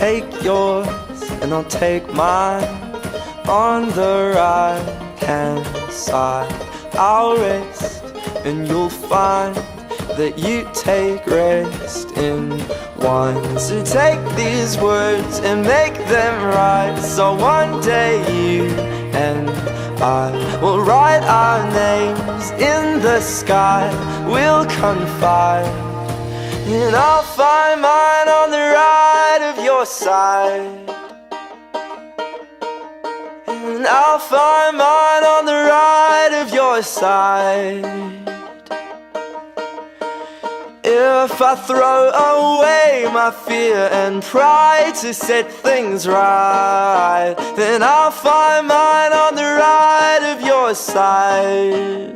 take yours and I'll take mine. On the right hand side I'll rest, and you'll find that you take rest in one. So take these words and make them right, so one day you and I will write our names in the sky. We'll confide, and I'll find mine on the right of your side, and I'll find mine on the right of your side. If I throw away my fear and pride to set things right, then I'll find mine on the right of your side.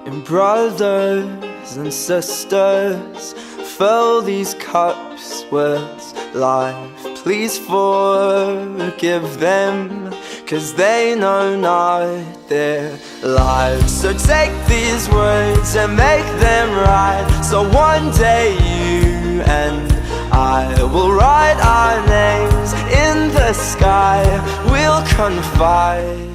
And brothers and sisters, fill these cups with life. Please forgive them, 'cause they know not their lives. So take these words and make them right, so one day you and I will write our names in the sky. We'll confide.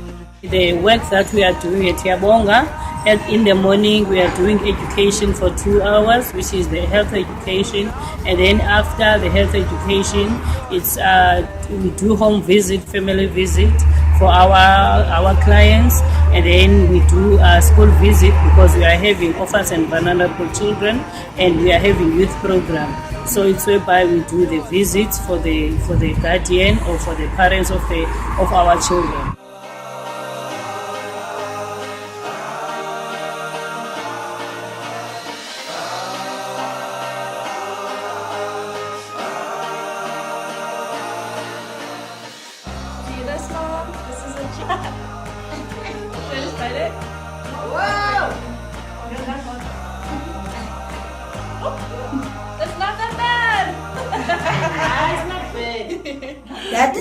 The work that we are doing at Yabonga, and in the morning we are doing education for 2 hours, which is the health education, and then after the health education, it's we do home visit, family visit for our clients, and then we do a school visit because we are having orphans and vulnerable children, and we are having youth program. So it's whereby we do the visits for the guardian or for the parents of our children. This is a cat. Should I just bite it? Whoa! That's not that bad! It's not big. That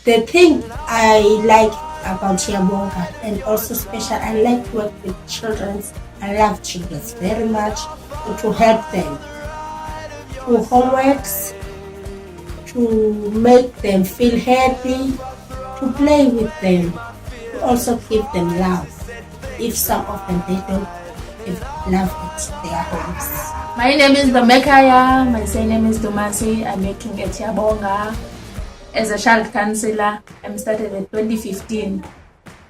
the thing I like about Yabonga, and also special, I like to work with children. I love children very much, to help them to homeworks, to make them feel happy, to play with them, to also give them love. If some of them they don't give love at their homes. My name is Domekaya. My surname is Domasi. I'm working at Yabonga as a child counselor. I started in 2015.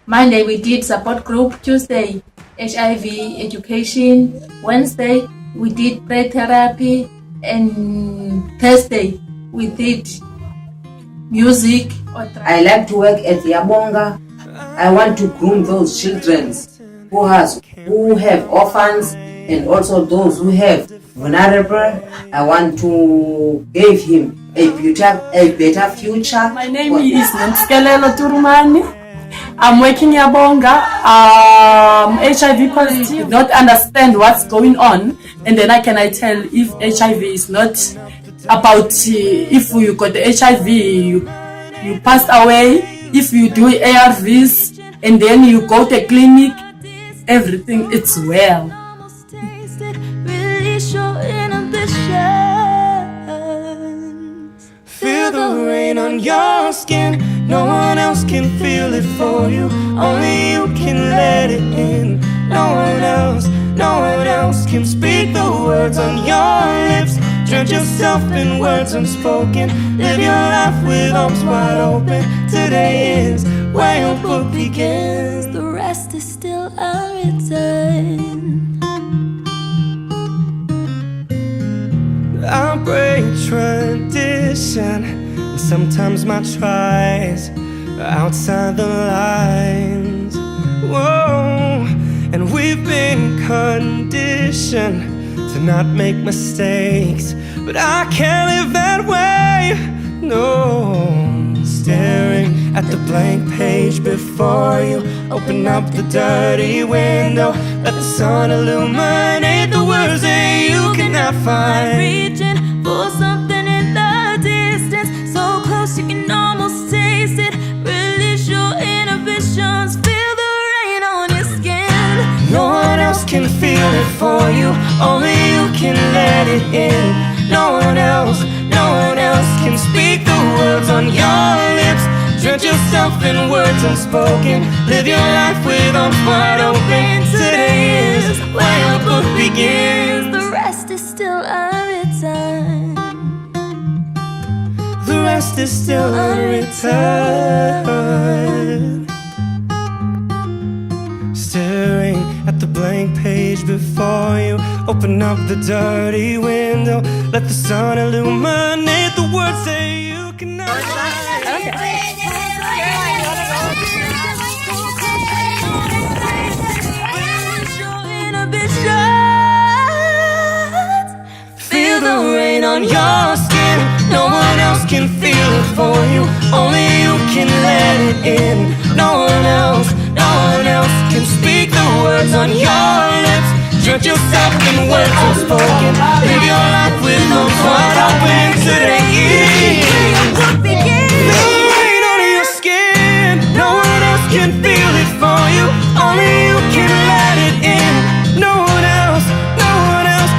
Monday we did support group. Tuesday HIV education. Wednesday we did play therapy, and Thursday we did music. I like to work at Yabonga. I want to groom those children who have orphans, and also those who have vulnerable. I want to give him a better future. My name is Nomskelelo Turumani. I'm working Yabonga. HIV positive. Not understand what's going on, and then I tell if HIV is not about if you got HIV, you passed away. If you do ARVs and then you go to a clinic, everything it's well. Feel the rain on your skin. No one else can feel it for you. Only you can let it in. No one else can speak the words on your lips. Drown yourself in words unspoken. Live your life with arms wide open. Today is where your book begins. The rest is still unwritten. I break tradition, and sometimes my tries are outside the lines. Whoa, and we've been conditioned to not make mistakes, but I can't live that way. No, staring at the blank page before you. Open up the dirty window, let the sun illuminate the words that you cannot find. Reaching for something in the close, you can almost taste it. Release your inhibitions, feel the rain on your skin. No one else can feel it for you, only you can let it in. No one else can speak the words on your lips. Drench yourself in words unspoken. Live your life with arms wide open. Today is where your book begins. The rest is still unwritten. The rest is still unwritten. Staring at the blank page before you, open up the dirty window. Let the sun illuminate the words that you cannot write. Feel the rain on your skin. No one else can feel it for you, only you can let it in. No one else can speak the words on your lips. Drench yourself in words unspoken. Live your life with arms wide open. Today is the rain on your skin. No one else can feel it for you, only you can let it in. No one else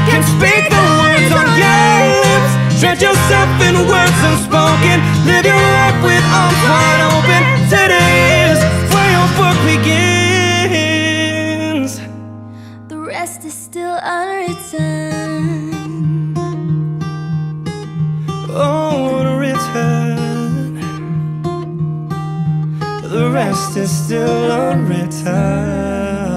can speak the words on your lips. Drench yourself in words unspoken. Live your life with arms wide open. Today is where your book begins. The rest is still unwritten. Oh, unwritten. The rest is still unwritten.